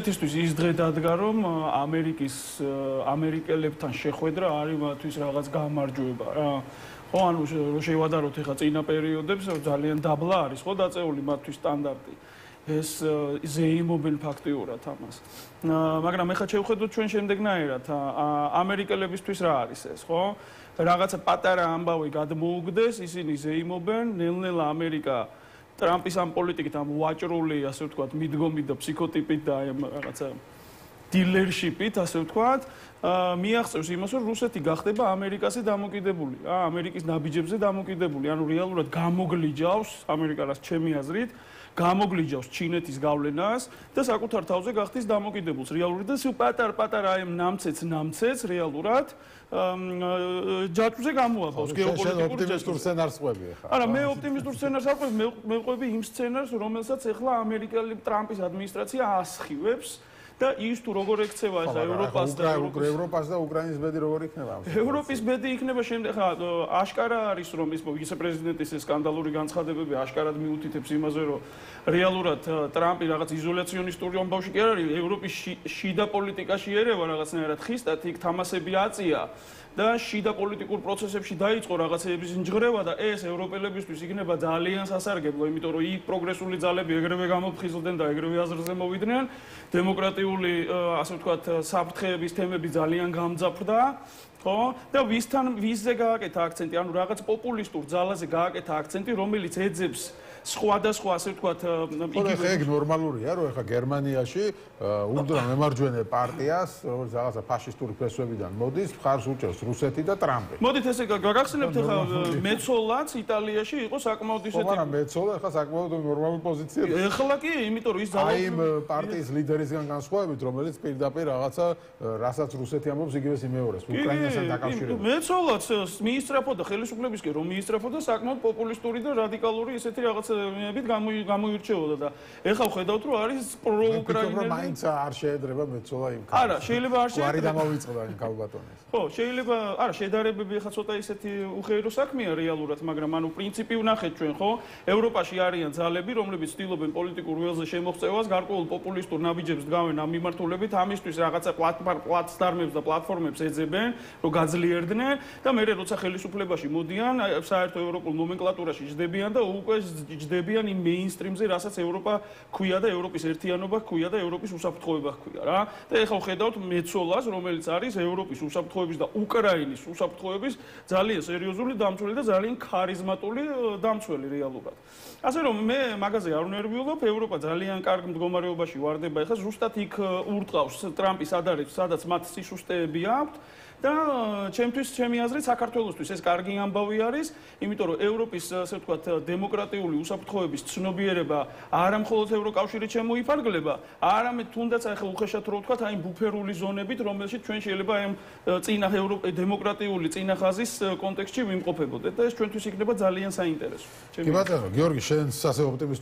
რუსეთისთვის ის დღე დადგა, რომ ამერიკელებთან შეხვედრა არის მათთვის რაღაც გამარჯვება რა. ხო, ანუ შევადაროთ ეხლა წინა პერიოდებს ძალიან დაბლა არის ხო დაწეული მათთვის სტანდარტი. ეს ზეიმობენ ფაქტიურად ამას. მაგრამ ეხლა შევხედოთ ჩვენ შემდეგნაირად ამერიკელებისთვის რა არის ეს, ხო? რაღაცა პატარა ამბავი გადმოუგდეს, ისინი ზეიმობენ, ნელ-ნელა ამერიკა ტრამპის ამ პოლიტიკით, ამ ვაჭრული, ასე ვთქვათ, მიდგომით და ფსიქოტიპით და რაღაცა დილერშიპით, ასე ვთქვათ, მიაღწევს იმას, რომ რუსეთი გახდება ამერიკაზე დამოკიდებული, ამერიკის ნაბიჯებზე დამოკიდებული, ანუ რეალურად გამოგლიჯავს ამერიკა, რაც ჩემი აზრით, გამოგლიჯავს ჩინეთის გავლენას და საკუთარ თავზე გახდის დამოკიდებულს რეალურად და პატარ-პატარა აი ნამცეც რეალურად ჯაჭვზე გამოაყავს გეოპოლიტიკურ ოპტიმისტურ სცენარს ყვები ხა. არა, მე ოპტიმისტურ სცენარს არ ყვები, მე ყვები იმ სცენარს, რომელსაც ახლა ამერიკელი ტრამპის ადმინისტრაცია ასხივებს. და ის თუ როგორ ექცევა ეს ევროპას და ევროპას და უკრაინის ბედი როგორ იქნება? ევროპის ბედი იქნება შემდეგ ხა აშკარა არის რომ ის ვიცე-პრეზიდენტის სკანდალური განცხადებები აშკარად მიუთითებს იმაზე რომ რეალურად ტრამპი რაღაც იზოლაციონისტური ამბავში კი არ არის ევროპის შიდა პოლიტიკაში ერევა რაღაცნაირად ხისტად იქ თამასები აწია და შიდა პოლიტიკურ პროცესებში დაიწყო რაღაცეების ნჯღრევა და ეს ევროპელებისთვის იქნება ძალიან სასარგებლო, იმიტომ რომ იქ პროგრესული ძალები ეგრევე გამოფხიზლდნენ და ეგრევე აზრზე მოვიდნენ. დემოკრატიული, ასე ვთქვათ, საფრთხეების თემები ძალიან გამძაფრდა, ხო? და ვისზე გააკეთა აქცენტი, ანუ რაღაც პოპულისტურ ძალაზე გააკეთა აქცენტი, რომელიც ეძებს სხვადასხვა, ასე ვთქვათ, იგივე ეგ ნორმალურია, რომ ეხლა გერმანიაში ულტრამემარჯვენე პარტიას, როგორც რაღაცა ფაშისტური ფესვებიდან მოდის, მხარს უჭერს რუსეთი და ტრამპი. მოდით ესე გაგახსენებთ ეხლა მეცოლაც იტალიაში იყო საკმაოდ ისეთი. მაგრამ მეცოლა ეხლა საკმაოდ ნორმალური პოზიციაა. ეხლა კი, იმიტომ რომ ის აი იმ პარტიის ლიდერისგან განსხვავებით, რომელიც პირდაპირ რაღაცა, რასაც რუსეთი ამბობს, იგივეს იმეორებს, უკრაინასთან დაკავშირებით. მეცოლაც მიისწრაფოდა ხელისუფლებისკენ, რომ მიისწრაფოდა საკმაოდ პოპულისტური და რადიკალური ესეთი რაღაცა მებით გამოირჩეოდა და ეხლა ხედავთ რომ არის პროუკრაინელი. მაინც არ შეედრება მეცოლა იმ კაცს. არა, შეიძლება არ შეედრება. გვარი დამოვიწყდა იმ კალბატონის. ხო, შეიძლება, არა, შედარებები ეხლა ცოტა ისეთი უხეირო საქმეა რეალურად, მაგრამ ანუ პრინციპი ვნახეთ ჩვენ, ხო? ევროპაში არიან ძალები, რომლებიც ცდილობენ პოლიტიკურ ველზე შემოღწევას, გარკვეულ პოპულისტურ ნაბიჯებს დგავენ ამ მიმართულებით, ამისთვის რაღაცა პლატფორმებს და პლატფორმებს ეძებენ, რომ გაძლიერდნენ და მე როცა ხელისუფლებაში მოდიან, საერთო ევროპულ ნომენკლატურაში ჯდებიან და უკვე ჯდებიან იმ მეინსტრიმზე, რასაც ევროპა ქვია და ევროპის ერთიანობა ქვია და ევროპის უსაფრთხოება ქვია რა. და ეხლა ხედავთ მეცოლას, რომელიც არის ევროპის უსაფრთხოების და უკრაინის უსაფრთხოების ძალიან სერიოზული დამცველი და ძალიან ქარიზმატული დამცველი რეალურად. ასე რომ მე მაგაზე არ ვნერვიულობ, ევროპა ძალიან კარგ მდგომარეობაში ვარდება, ეხლა ზუსტად იქ ურტყავს ტრამპის სადაც მათ სისუსტეები აქვთ. და ჩემი აზრით საქართველოსთვის ეს კარგი ამბავი არის, იმიტომ რომ ევროპის, ასე ვთქვათ, დემოკრატიული უსაფრთხოების ცნობიერება არა მხოლოდ ევროკავშირით შემოიფარგლება, არამედ თუნდაც ახლა უხეშად რო ვთქვათ, აი ბუფერული ზონებით, რომელშიც ჩვენ შეიძლება აი წინა დემოკრატიული წინა ხაზის კონტექსტში ვიმყოფებოდეთ და ეს ჩვენთვის იქნება ძალიან საინტერესო. კი ბატონო, გიორგი, შენს ასე ოპტიმისტური